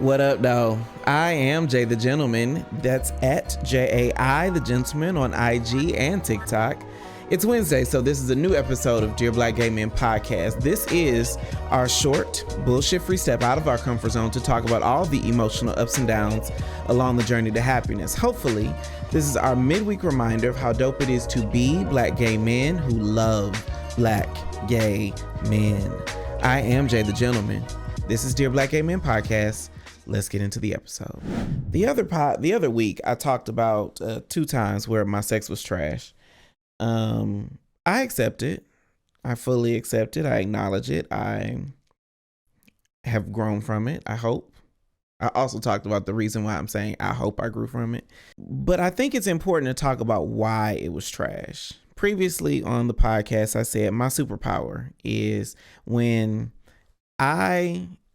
What up, though? I am Jay the Gentleman. That's at JAI the Gentleman on IG and TikTok. It's Wednesday, so this is a new episode of Dear Black Gay Men Podcast. This is our short, bullshit-free step out of our comfort zone to talk about all the emotional ups and downs along the journey to happiness. Hopefully, this is our midweek reminder of how dope it is to be black gay men who love black gay men. I am Jay the Gentleman. This is Dear Black Gay Men Podcast. Let's get into the episode. The other week, I talked about 2 times where my sex was trash. I accept it. I fully accept it. I acknowledge it. I have grown from it, I hope. I also talked about the reason why I'm saying I hope I grew from it. But I think it's important to talk about why it was trash. Previously on the podcast, I said my superpower is when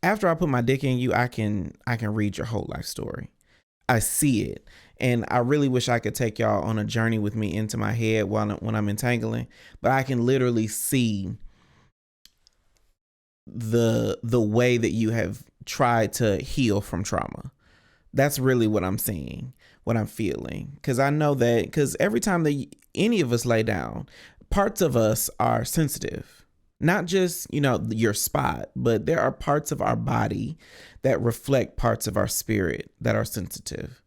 after I put my dick in you, I can read your whole life story. I see it. And I really wish I could take y'all on a journey with me into my head when I'm entangling. But I can literally see the way that you have tried to heal from trauma. That's really what I'm seeing, what I'm feeling. Because I know that, because every time that any of us lay down, parts of us are sensitive. Not just, your spot, but there are parts of our body that reflect parts of our spirit that are sensitive.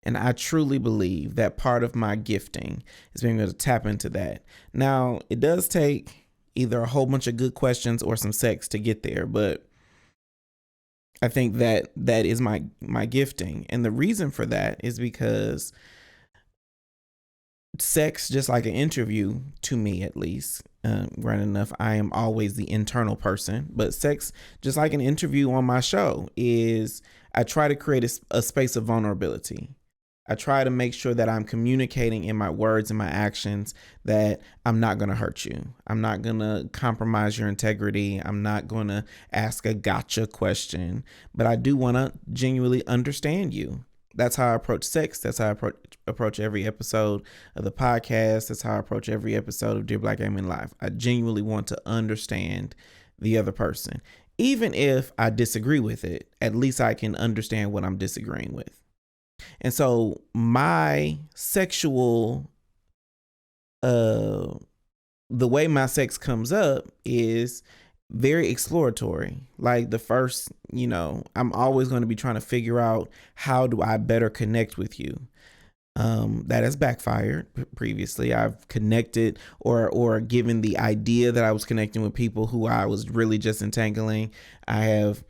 And I truly believe that part of my gifting is being able to tap into that. Now, it does take either a whole bunch of good questions or some sex to get there, but I think that is my gifting. And the reason for that is because sex, just like an interview, to me at least, granted enough, I am always the internal person, but sex, just like an interview on my show, is I try to create a space of vulnerability. I try to make sure that I'm communicating in my words and my actions that I'm not going to hurt you. I'm not going to compromise your integrity. I'm not going to ask a gotcha question, but I do want to genuinely understand you. That's how I approach sex. That's how I approach every episode of the podcast. That's how I approach every episode of Dear Black Gay Men Live. I genuinely want to understand the other person. Even if I disagree with it, at least I can understand what I'm disagreeing with. And so my sexual, the way my sex comes up is very exploratory. Like the first, I'm always going to be trying to figure out how do I better connect with you. That has backfired previously. I've connected or given the idea that I was connecting with people who I was really just entangling. I have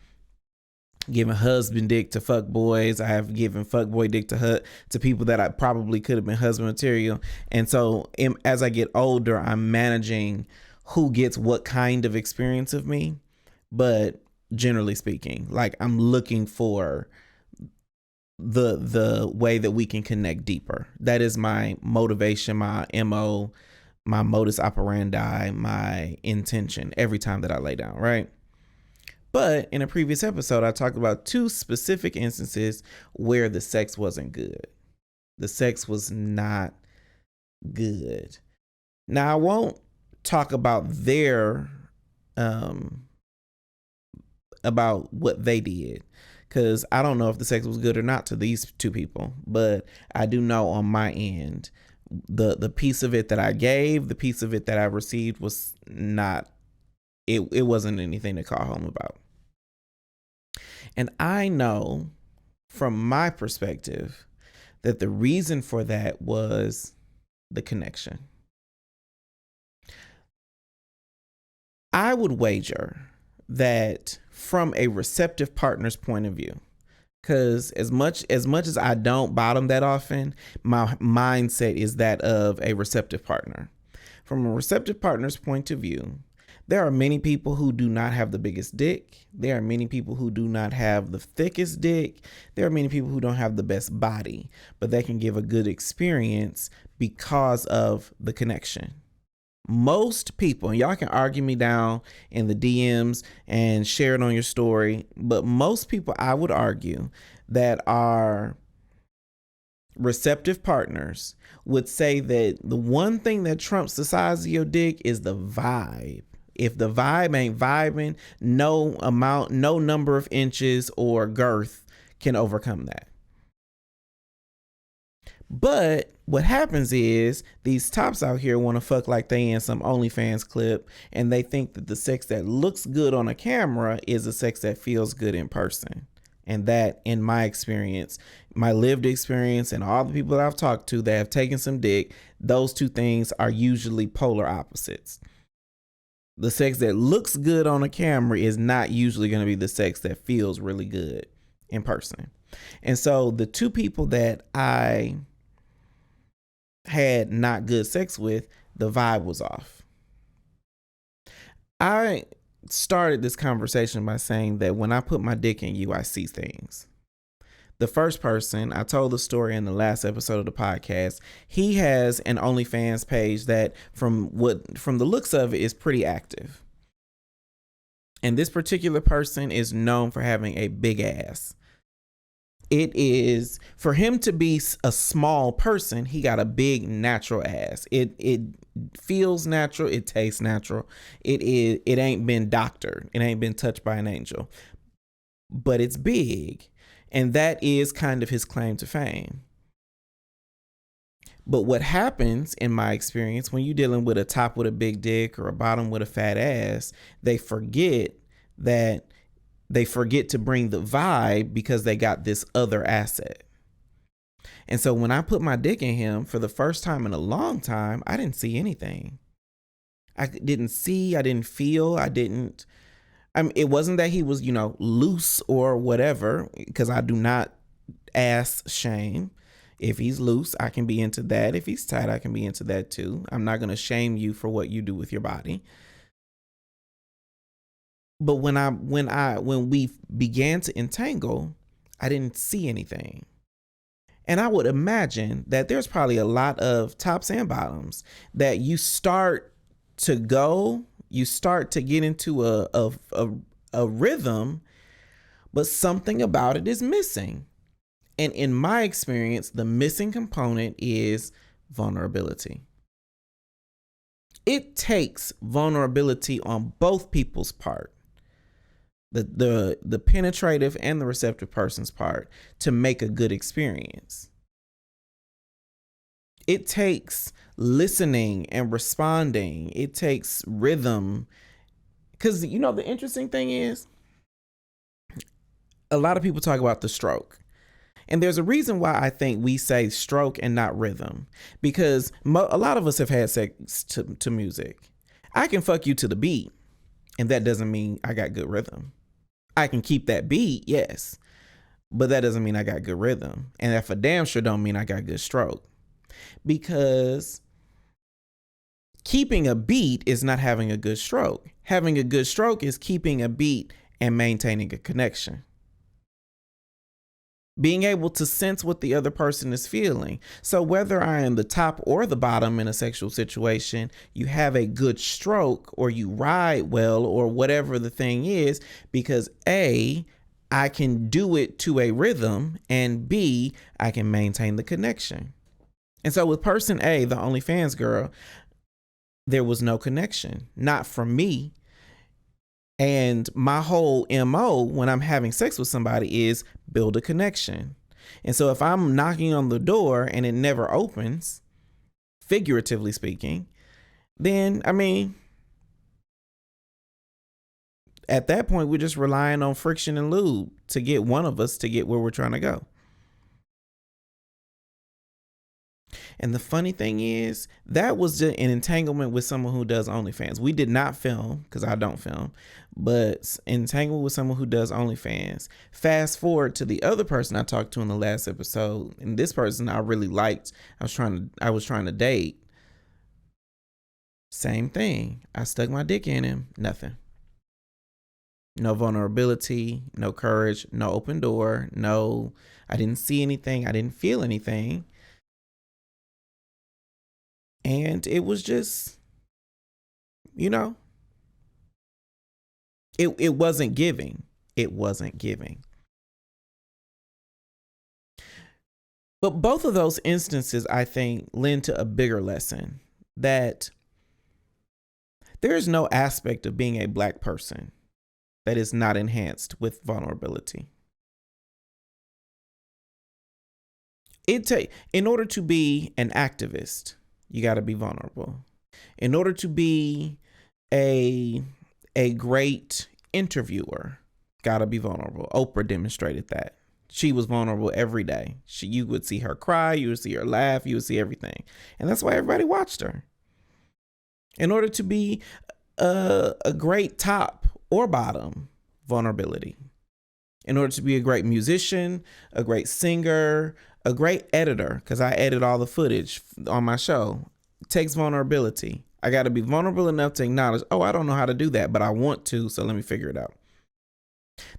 given husband dick to fuck boys. I have given fuck boy dick to people that I probably could have been husband material. And so as I get older, I'm managing who gets what kind of experience of me. But generally speaking, like I'm looking for the way that we can connect deeper. That is my motivation, my MO, my modus operandi, my intention every time that I lay down, right? But in a previous episode, I talked about 2 specific instances where the sex wasn't good. The sex was not good. Now, I won't talk about about what they did, because I don't know if the sex was good or not to these 2 people, but I do know on my end, the piece of it that I gave, the piece of it that I received was not, it wasn't anything to call home about. And I know from my perspective that the reason for that was the connection. I would wager that from a receptive partner's point of view, because as much as I don't bottom that often, my mindset is that of a receptive partner. From a receptive partner's point of view, there are many people who do not have the biggest dick. There are many people who do not have the thickest dick. There are many people who don't have the best body, but they can give a good experience because of the connection. Most people, and y'all can argue me down in the DMs and share it on your story, but most people, I would argue, that are receptive partners would say that the one thing that trumps the size of your dick is the vibe. If the vibe ain't vibing, no number of inches or girth can overcome that. But what happens is these tops out here want to fuck like they in some OnlyFans clip, and they think that the sex that looks good on a camera is a sex that feels good in person. And that, in my experience, my lived experience, and all the people that I've talked to that have taken some dick, those two things are usually polar opposites. The sex that looks good on a camera is not usually going to be the sex that feels really good in person. And so the two people that I had not good sex with, the vibe was off. I started this conversation by saying that when I put my dick in you, I see things. The first person, I told the story in the last episode of the podcast. He has an OnlyFans page that from the looks of it is pretty active. And this particular person is known for having a big ass. It is, for him to be a small person, he got a big natural ass. It feels natural. It tastes natural. It ain't been doctored. It ain't been touched by an angel. But it's big. And that is kind of his claim to fame. But what happens, in my experience, when you're dealing with a top with a big dick or a bottom with a fat ass, they forget to bring the vibe because they got this other asset. And so when I put my dick in him for the first time in a long time, I didn't see anything. I didn't feel, it wasn't that he was, loose or whatever, because I do not ass shame. If he's loose, I can be into that. If he's tight, I can be into that too. I'm not going to shame you for what you do with your body. But when we began to entangle, I didn't see anything. And I would imagine that there's probably a lot of tops and bottoms that you start to get into a rhythm, but something about it is missing. And in my experience, the missing component is vulnerability. It takes vulnerability on both people's part, the penetrative and the receptive person's part, to make a good experience. It takes listening and responding. It takes rhythm. Because, the interesting thing is, a lot of people talk about the stroke. And there's a reason why I think we say stroke and not rhythm. Because a lot of us have had sex to music. I can fuck you to the beat, and that doesn't mean I got good rhythm. I can keep that beat, yes, but that doesn't mean I got good rhythm. And that for damn sure don't mean I got good stroke. Because keeping a beat is not having a good stroke. Having a good stroke is keeping a beat and maintaining a connection. Being able to sense what the other person is feeling. So whether I am the top or the bottom in a sexual situation, you have a good stroke, or you ride well, or whatever the thing is, because A, I can do it to a rhythm, and B, I can maintain the connection. And so with person A, the OnlyFans girl, there was no connection, not from me. And my whole MO when I'm having sex with somebody is build a connection. And so if I'm knocking on the door and it never opens, figuratively speaking, then, at that point, we're just relying on friction and lube to get one of us to get where we're trying to go. And the funny thing is, that was just an entanglement with someone who does OnlyFans. We did not film, because I don't film, but entangled with someone who does OnlyFans. Fast forward to the other person I talked to in the last episode, and this person I really liked. I was trying to date. Same thing. I stuck my dick in him. Nothing. No vulnerability, no courage, no open door, no, I didn't see anything. I didn't feel anything. And it was just, it wasn't giving. It wasn't giving. But both of those instances, I think, lend to a bigger lesson, that there is no aspect of being a Black person that is not enhanced with vulnerability. In order to be an activist, you got to be vulnerable. In order to be a great interviewer, got to be vulnerable. Oprah demonstrated that. She was vulnerable every day. You would see her cry, you would see her laugh, you would see everything. And that's why everybody watched her. In order to be a great top or bottom, vulnerability. In order to be a great musician, a great singer, a great editor, because I edit all the footage on my show, it takes vulnerability. I got to be vulnerable enough to acknowledge, oh, I don't know how to do that, but I want to, so let me figure it out.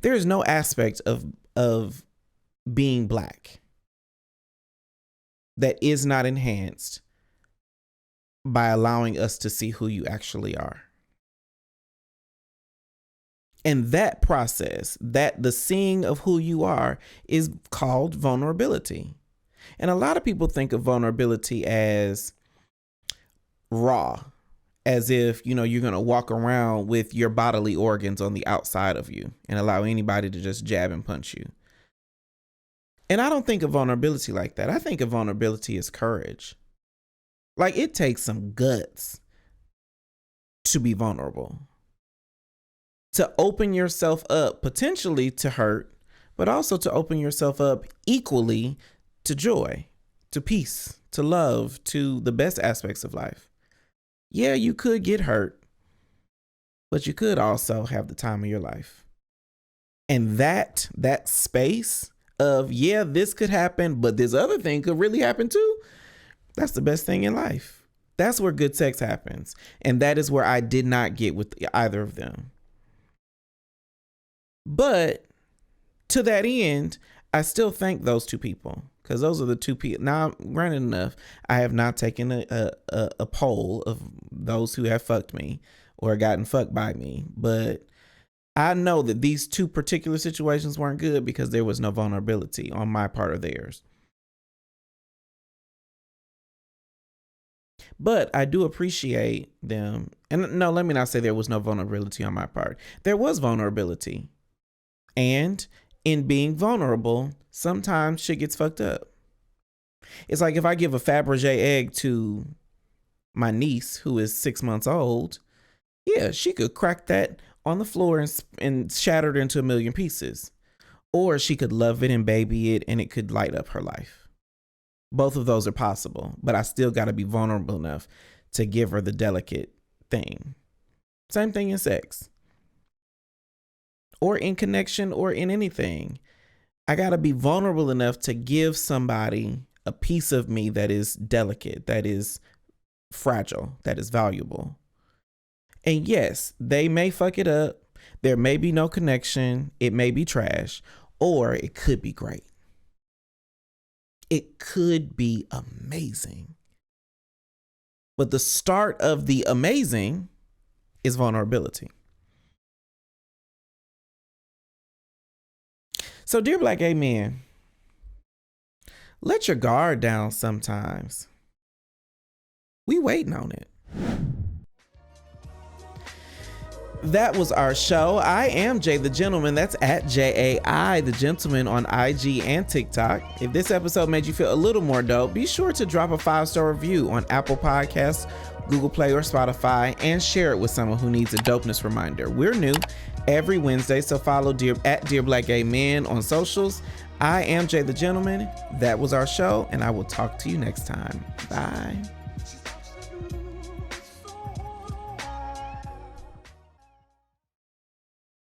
There is no aspect of being Black that is not enhanced by allowing us to see who you actually are. And that process, that the seeing of who you are, is called vulnerability. And a lot of people think of vulnerability as raw, as if, you're going to walk around with your bodily organs on the outside of you and allow anybody to just jab and punch you. And I don't think of vulnerability like that. I think of vulnerability as courage. Like, it takes some guts to be vulnerable, to open yourself up potentially to hurt, but also to open yourself up equally to joy, to peace, to love, to the best aspects of life. Yeah, you could get hurt, but you could also have the time of your life. And that space of, yeah, this could happen, but this other thing could really happen too. That's the best thing in life. That's where good sex happens. And that is where I did not get with either of them. But to that end, I still thank those two people, because those are the two people. Now, granted enough, I have not taken a poll of those who have fucked me or gotten fucked by me, but I know that these two particular situations weren't good because there was no vulnerability on my part or theirs. But I do appreciate them. And no, let me not say there was no vulnerability on my part. There was vulnerability. And in being vulnerable, sometimes shit gets fucked up. It's like if I give a Fabergé egg to my niece, who is 6 months old, yeah, she could crack that on the floor and shatter it into a million pieces. Or she could love it and baby it, and it could light up her life. Both of those are possible, but I still got to be vulnerable enough to give her the delicate thing. Same thing in sex. Or in connection or in anything. I got to be vulnerable enough to give somebody a piece of me that is delicate, that is fragile, that is valuable. And yes, they may fuck it up. There may be no connection. It may be trash, or it could be great. It could be amazing. But the start of the amazing is vulnerability. So, dear Black gay men, let your guard down sometimes. We waiting on it. That was our show. I am Jay the Gentleman. That's at JAI the Gentleman on IG and TikTok. If this episode made you feel a little more dope, be sure to drop a 5-star review on Apple Podcasts, Google Play, or Spotify, and share it with someone who needs a dopeness reminder. We're new every Wednesday, so follow at Dear Black Gay Men on socials. I am Jay the Gentleman. That was our show, and I will talk to you next time. Bye.